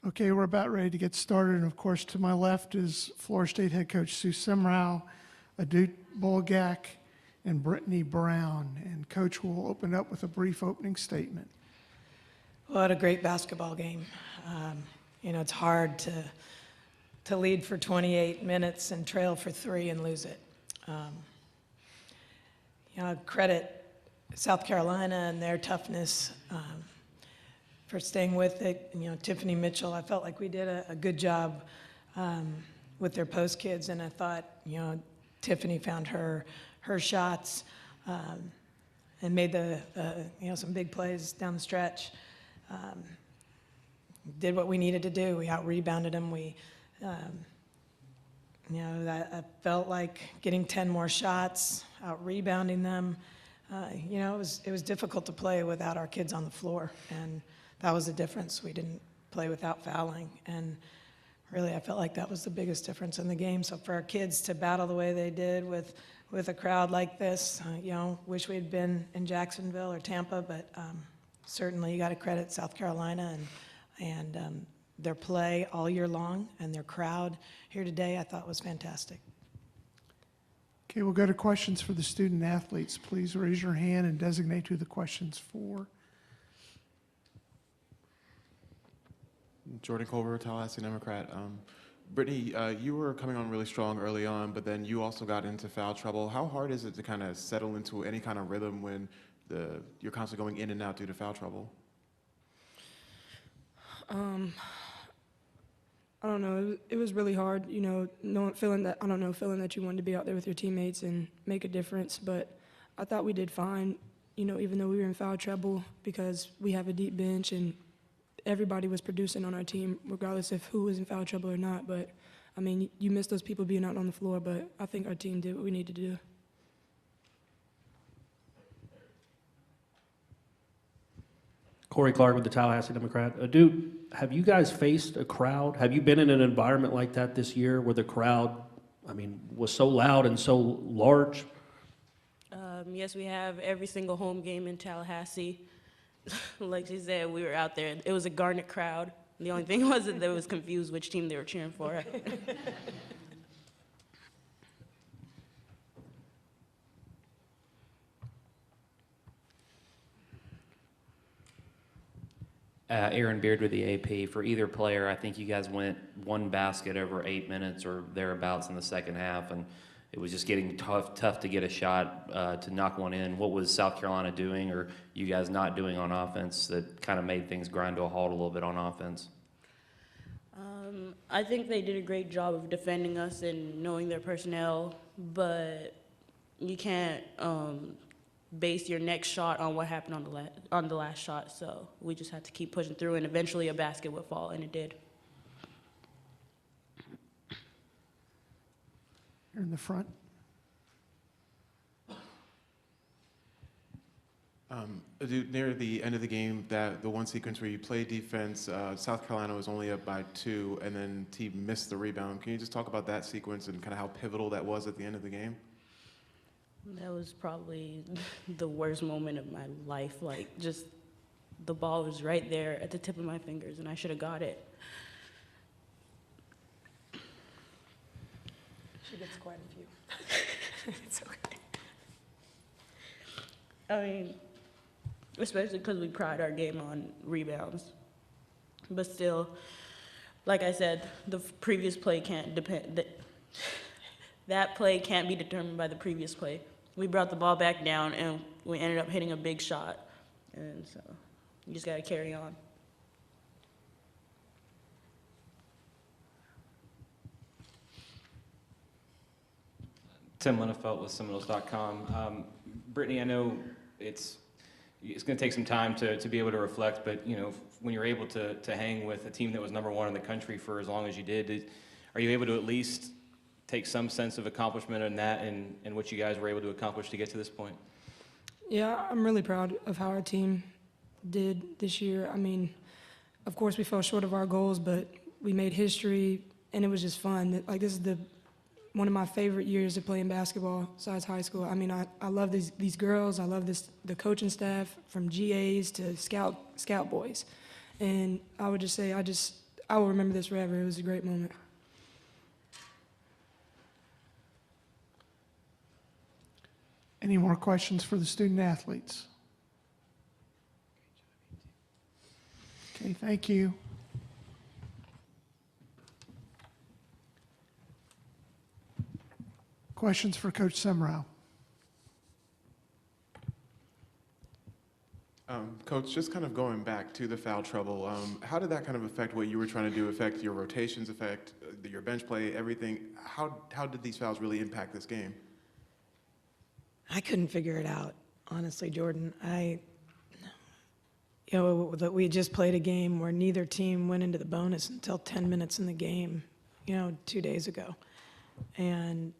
Okay, we're about ready to get started, and of course, to my left is Florida State head coach Sue Semrau, Adut Bolgak, and Brittany Brown. And Coach will open up with a brief opening statement. What a great basketball game. It's hard to lead for 28 minutes and trail for 3 and lose it. Credit South Carolina and their toughness for staying with it. Tiffany Mitchell, I felt like we did a good job with their post kids, and I thought, Tiffany found her shots and made some big plays down the stretch. Did what we needed to do. We out-rebounded them. I felt like getting 10 more shots, out-rebounding them. It was difficult to play without our kids on the floor, and that was the difference. We didn't play without fouling, and really I felt like that was the biggest difference in the game. So for our kids to battle the way they did with a crowd like this, wish we had been in Jacksonville or Tampa, but certainly you got to credit South Carolina and their play all year long, and their crowd here today I thought was fantastic. Okay, we'll go to questions for the student athletes. Please raise your hand and designate who the question's for. Jordan Culver, Tallahassee Democrat. Brittany, you were coming on really strong early on, but then you also got into foul trouble. How hard is it to kind of settle into any kind of rhythm when you're constantly going in and out due to foul trouble? I don't know. It was really hard, feeling that you wanted to be out there with your teammates and make a difference. But I thought we did fine, even though we were in foul trouble, because we have a deep bench and everybody was producing on our team, regardless of who was in foul trouble or not. But, you miss those people being out on the floor, but I think our team did what we needed to do. Corey Clark with the Tallahassee Democrat. Adut, have you guys faced a crowd? Have you been in an environment like that this year where the crowd, was so loud and so large? Yes, we have every single home game in Tallahassee. Like she said, we were out there. It was a Garnet crowd. The only thing was that they was confused which team they were cheering for. Aaron Beard with the AP. For either player, I think you guys went one basket over 8 minutes or thereabouts in the second half, and it was just getting tough to get a shot to knock one in. What was South Carolina doing, or you guys not doing on offense, that kind of made things grind to a halt a little bit on offense? I think they did a great job of defending us and knowing their personnel, but you can't base your next shot on what happened on the last shot. So we just had to keep pushing through, and eventually a basket would fall, and it did. You're in the front. Near the end of the game, the one sequence where you play defense, South Carolina was only up by 2, and then team missed the rebound. Can you just talk about that sequence and kind of how pivotal that was at the end of the game? That was probably the worst moment of my life. Just the ball was right there at the tip of my fingers, and I should have got it. She gets quite a few. It's okay. Especially because we pride our game on rebounds. But still, like I said, the previous play can't depend. That play can't be determined by the previous play. We brought the ball back down, and we ended up hitting a big shot. And so you just got to carry on. Tim Linnefelt with Seminoles.com. Brittany, I know it's going to take some time to be able to reflect, but when you're able to hang with a team that was #1 in the country for as long as you did, are you able to at least take some sense of accomplishment in that and what you guys were able to accomplish to get to this point? Yeah, I'm really proud of how our team did this year. Of course we fell short of our goals, but we made history, and it was just fun. This is one of my favorite years of playing basketball besides high school. I love these girls. I love the coaching staff, from GAs to scout boys. And I would just say I will remember this forever. It was a great moment. Any more questions for the student athletes? Okay, thank you. Questions for Coach Semrau? Coach, just kind of going back to the foul trouble, how did that kind of affect what you were trying to do, affect your rotations, affect your bench play, everything? How did these fouls really impact this game? I couldn't figure it out, honestly, Jordan. That we just played a game where neither team went into the bonus until 10 minutes in the game, 2 days ago. And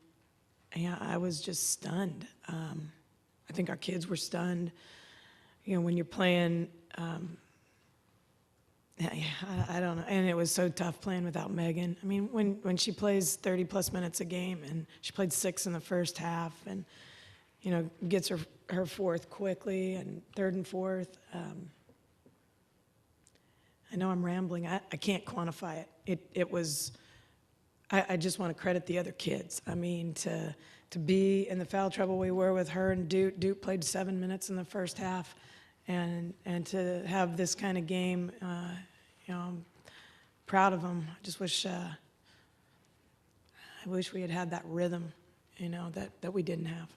yeah, I was just stunned. I think our kids were stunned. When you're playing, I don't know. And it was so tough playing without Megan. I mean, when she plays 30-plus minutes a game, and she played 6 in the first half, and, gets her fourth quickly, and third and fourth. I know I'm rambling. I can't quantify it. It was, I just want to credit the other kids. I mean, to be in the foul trouble we were with her and Duke. Duke played 7 minutes in the first half. And to have this kind of game, I'm proud of them. I just wish we had that rhythm, that we didn't have.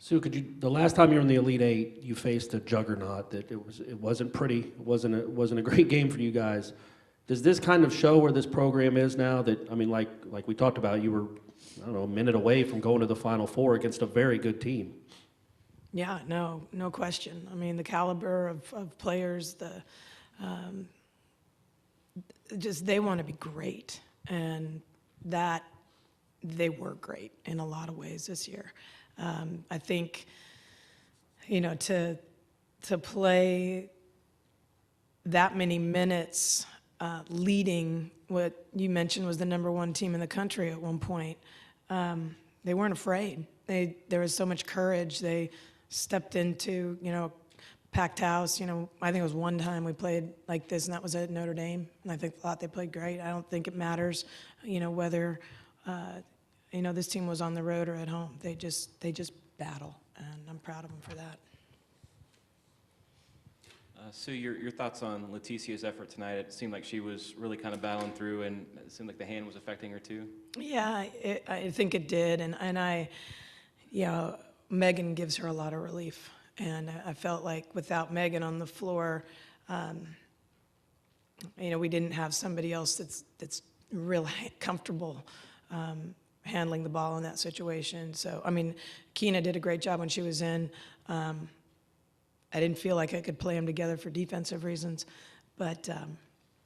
Sue, the last time you were in the Elite Eight, you faced a juggernaut that it wasn't pretty, it wasn't a great game for you guys. Does this kind of show where this program is now? That, I mean, like we talked about, you were, I don't know, a minute away from going to the Final Four against a very good team. Yeah, no question. I mean, the caliber of players, they want to be great, and that they were great in a lot of ways this year. I think, to play that many minutes leading what you mentioned was the #1 team in the country at one point, they weren't afraid. There was so much courage. They stepped into, packed house. I think it was one time we played like this, and that was at Notre Dame, and I thought they played great. I don't think it matters, whether this team was on the road or at home. They just battle, and I'm proud of them for that. Sue, your thoughts on Leticia's effort tonight? It seemed like she was really kind of battling through, and it seemed like the hand was affecting her too. Yeah, I think it did, and Megan gives her a lot of relief, and I felt like without Megan on the floor, we didn't have somebody else that's real comfortable handling the ball in that situation. So, I mean, Keena did a great job when she was in. I didn't feel like I could play them together for defensive reasons, but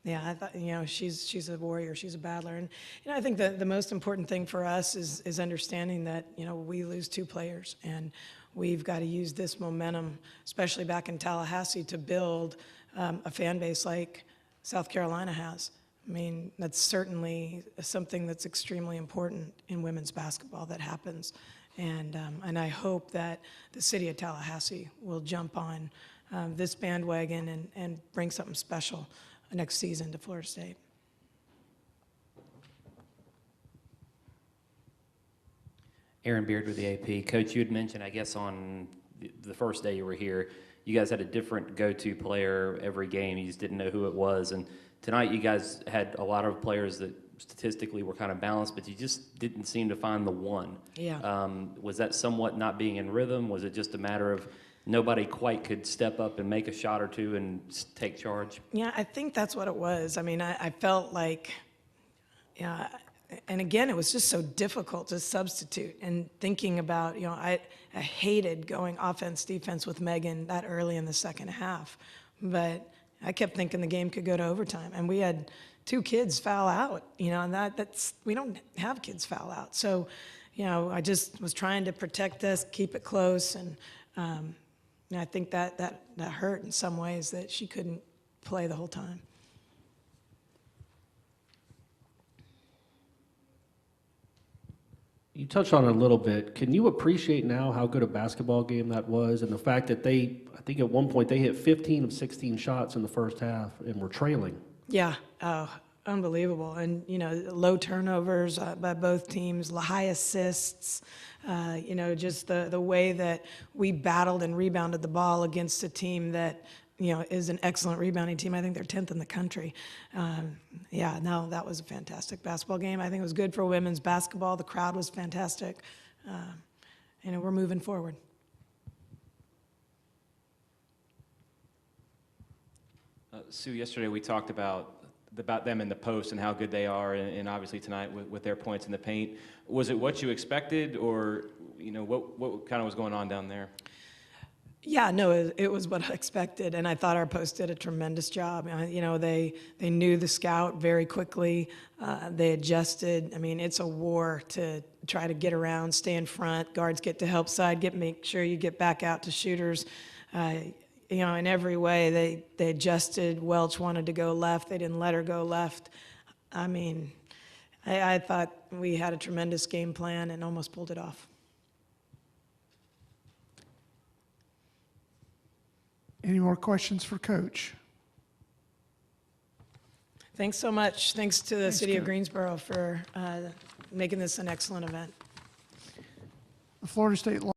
I thought, she's a warrior, she's a battler, and I think the most important thing for us is understanding that we lose 2 players, and we've got to use this momentum, especially back in Tallahassee, to build a fan base like South Carolina has. I mean, that's certainly something that's extremely important in women's basketball that happens. And I hope that the city of Tallahassee will jump on this bandwagon and bring something special next season to Florida State. Aaron Beard with the AP. Coach, you had mentioned, I guess, on the first day you were here, you guys had a different go-to player every game. You just didn't know who it was. And tonight you guys had a lot of players that statistically were kind of balanced, but you just didn't seem to find the one. Yeah. Was that somewhat not being in rhythm? Was it just a matter of nobody quite could step up and make a shot or two and take charge? Yeah, I think that's what it was. I mean, I felt like, and again, it was just so difficult to substitute. And thinking about, I hated going offense, defense with Megan that early in the second half. But I kept thinking the game could go to overtime. And we had 2 kids foul out, and that's, we don't have kids foul out. So, I just was trying to protect us, keep it close. And I think that hurt in some ways that she couldn't play the whole time. You touched on it a little bit. Can you appreciate now how good a basketball game that was, and the fact that I think at one point they hit 15 of 16 shots in the first half and were trailing? Yeah, unbelievable. And, low turnovers by both teams, high assists, just the way that we battled and rebounded the ball against a team that, is an excellent rebounding team. I think they're 10th in the country. That was a fantastic basketball game. I think it was good for women's basketball. The crowd was fantastic. We're moving forward. Sue, yesterday we talked about them in the post and how good they are, and obviously tonight with their points in the paint. Was it what you expected, or what kind of was going on down there? Yeah, no, it was what I expected, and I thought our post did a tremendous job. They knew the scout very quickly. They adjusted. I mean, it's a war to try to get around, stay in front. Guards get to help side, make sure you get back out to shooters. In every way, they adjusted. Welch wanted to go left. They didn't let her go left. I mean, I thought we had a tremendous game plan and almost pulled it off. Any more questions for Coach? Thanks so much. Thanks to the City of Coach. Greensboro for making this an excellent event. The Florida State